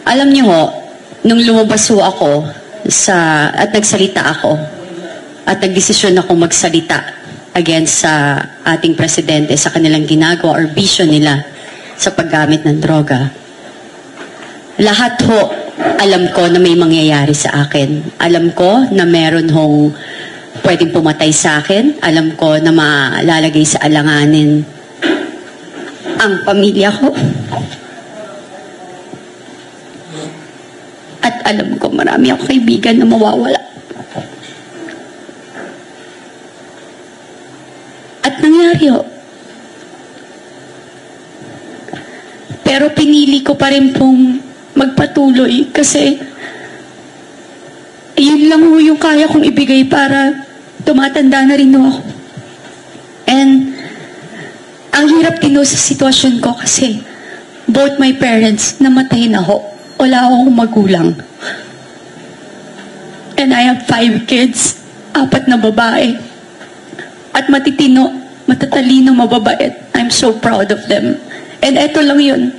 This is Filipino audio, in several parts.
Alam niyo ho, nung lumabas ho ako at nagsalita ako at nagdesisyon ako magsalita against sa ating presidente sa kanilang ginagawa or vision nila sa paggamit ng droga. Lahat ho, alam ko na may mangyayari sa akin. Alam ko na meron hong pwedeng pumatay sa akin. Alam ko na malalagay sa alanganin ang pamilya ko. At alam ko marami akong kaibigan na mawawala. At nangyari ho. Pero pinili ko pa rin pong magpatuloy kasi yun lang ho yung kaya kong ibigay para tumatanda na rin ho ako. And ang hirap din ho sa sitwasyon ko kasi both my parents namatay na ho. Wala akong magulang. And I have 5 kids, 4 na babae. At matitino, matatalino, mababait. I'm so proud of them. And eto lang yun.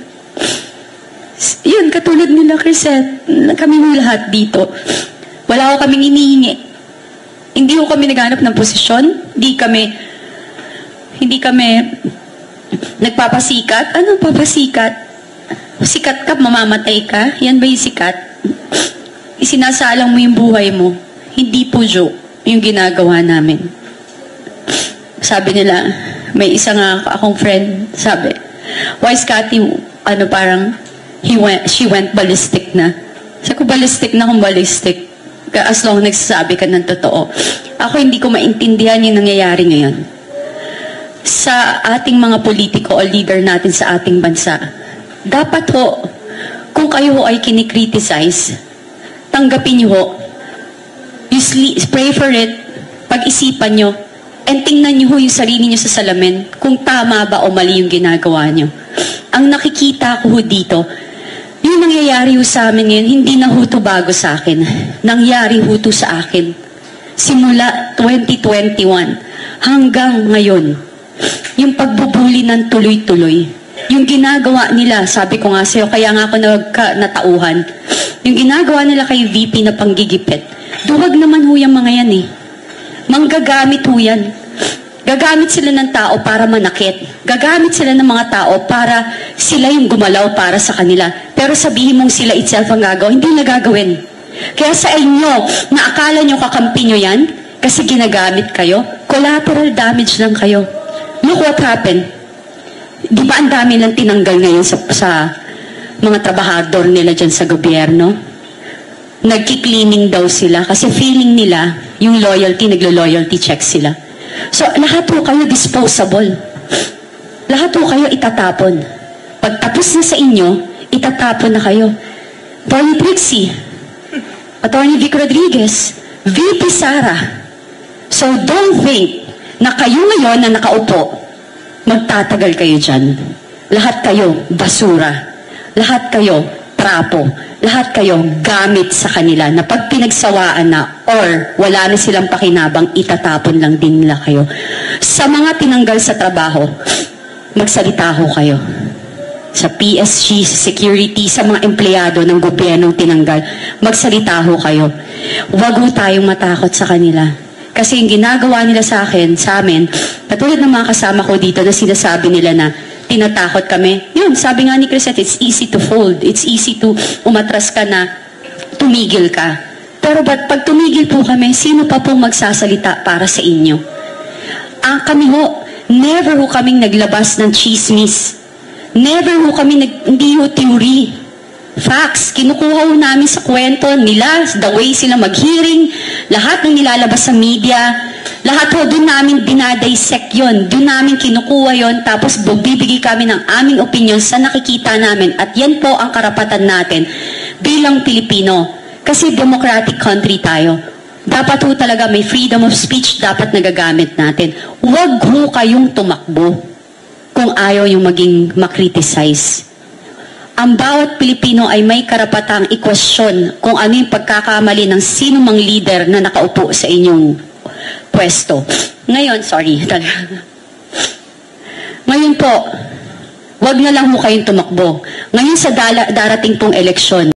Yun, katulad nila Crisette, kami lahat dito. Wala ko kaming inihingi. Hindi ko kami naghanap ng posisyon. Hindi kami nagpapasikat. Anong papasikat? Sikat ka, mamamatay ka. Yan ba yung sikat? Isinasalang mo yung buhay mo. Hindi po joke yung ginagawa namin. Sabi nila, may isa nga akong friend, sabi, why is Cathy, parang, she went ballistic na. Sabi ko, ballistic na kung ballistic. As long nagsasabi ka ng totoo. Ako hindi ko maintindihan yung nangyayari ngayon. Sa ating mga politiko o leader natin sa ating bansa, dapat ho, kung kayo ho ay kinikriticize, tanggapin nyo ho, pray for it, pag-isipan nyo, and tingnan nyo ho yung sarili nyo sa salamin, kung tama ba o mali yung ginagawa nyo. Ang nakikita ko ho dito, yung nangyayari ho sa amin ngayon, hindi na ho to bago sa akin. Nangyari ho to sa akin. Simula 2021 hanggang ngayon, yung pagbubuli ng tuloy-tuloy. Yung ginagawa nila, sabi ko nga sa'yo, kaya nga ako natauhan, yung ginagawa nila kay VP na panggigipit, duwag naman ho yung mga yan eh. Manggagamit ho yan. Gagamit sila ng tao para manakit. Gagamit sila ng mga tao para sila yung gumalaw para sa kanila. Pero sabihin mong sila itself ang gagawin, hindi na gagawin. Kaya sa inyo, na akala nyo kakampi nyo yan, kasi ginagamit kayo, collateral damage lang kayo. Look what happened. Di ba ang dami lang tinanggal ngayon sa mga trabahador nila dyan sa gobyerno? Nagki-cleaning daw sila kasi feeling nila yung loyalty, naglo-loyalty check sila. So, lahat po kayo disposable. Lahat po kayo itatapon. Pag tapos na sa inyo, itatapon na kayo. Attorney Trixie, Attorney Vic Rodriguez, VP Sara. So, don't think na kayo ngayon na nakaupo, magtatagal kayo dyan. Lahat kayo basura. Lahat kayo trapo. Lahat kayo gamit sa kanila na pag pinagsawaan na or wala na silang pakinabang, itatapon lang din nila kayo. Sa mga tinanggal sa trabaho, magsalita ho kayo. Sa PSG, sa security, sa mga empleyado ng gobyernong tinanggal, magsalita ho kayo. Huwag ho tayong matakot sa kanila. Kasi yung ginagawa nila sa akin, sa amin, katulad ng mga kasama ko dito na sinasabi nila na tinatakot kami. Yun, sabi nga ni Crisette, it's easy to fold. It's easy to umatras ka na tumigil ka. Pero pag tumigil po kami, sino pa pong magsasalita para sa inyo? Kami ho, never ho kaming naglabas ng chismis. Never ho kami, hindi ho theory. Facts, kinukuha ho namin sa kwento nila, the way sila mag-hearing, lahat ng nilalabas sa media, lahat ho doon namin dinadissect yun, doon namin kinukuha yun, tapos bibigay kami ng aming opinion sa nakikita namin. At yan po ang karapatan natin bilang Pilipino. Kasi democratic country tayo. Dapat ho talaga may freedom of speech, dapat nagagamit natin. Huwag ho kayong tumakbo kung ayaw yung maging makriticize. Ang bawat Pilipino ay may karapatang i-question kung ano yung pagkakamali ng sino mang leader na nakaupo sa inyong pwesto. Ngayon, sorry. Ngayon po, wag na lang ho kayong tumakbo. Ngayon sa darating pong eleksyon,